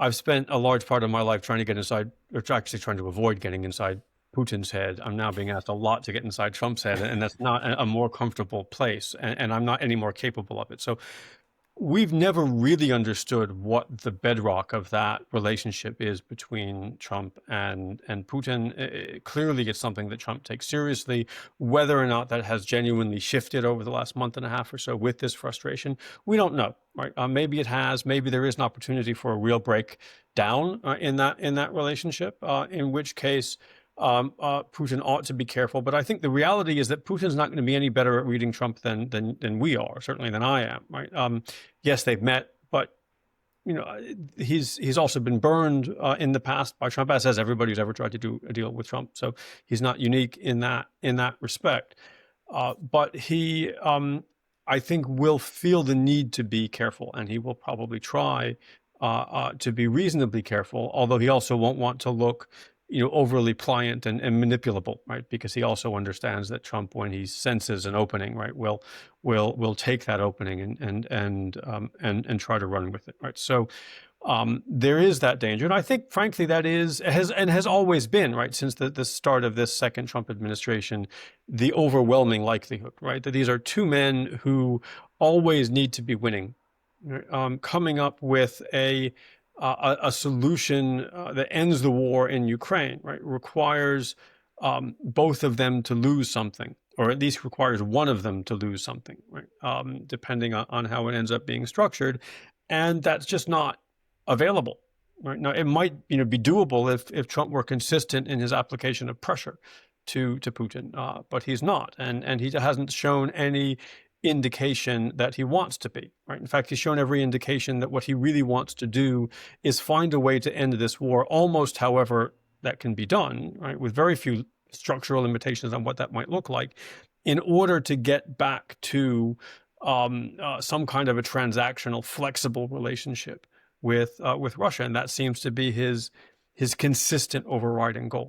I've spent a large part of my life trying to get inside, or actually trying to avoid getting inside Putin's head. I'm now being asked a lot to get inside Trump's head, and that's not a more comfortable place, and I'm not any more capable of it. So we've never really understood what the bedrock of that relationship is between Trump and Putin. Clearly, it's something that Trump takes seriously. Whether or not that has genuinely shifted over the last month and a half or so with this frustration, we don't know. Right? Maybe it has. Maybe there is an opportunity for a real breakdown in that relationship. In which case, Putin ought to be careful. But I think the reality is that Putin's not going to be any better at reading Trump than we are, certainly than I am. Right? Yes, they've met, but he's also been burned in the past by Trump, as has everybody who's ever tried to do a deal with Trump. So he's not unique in that respect. But he, I think, will feel the need to be careful, and he will probably try to be reasonably careful. Although he also won't want to look overly pliant and manipulable, right? Because he also understands that Trump, when he senses an opening, right, will take that opening and try to run with it, right? So there is that danger, and I think, frankly, that has always been, right, since the start of this second Trump administration, the overwhelming likelihood, right, that these are two men who always need to be winning, coming up with a solution that ends the war in Ukraine, right, requires both of them to lose something, or at least requires one of them to lose something, right, depending on how it ends up being structured. And that's just not available. Right? Now, it might be doable if Trump were consistent in his application of pressure to Putin, but he's not, and he hasn't shown any indication that he wants to be, right? In fact, he's shown every indication that what he really wants to do is find a way to end this war, almost however that can be done, right? With very few structural limitations on what that might look like, in order to get back to some kind of a transactional, flexible relationship with Russia. And that seems to be his consistent overriding goal.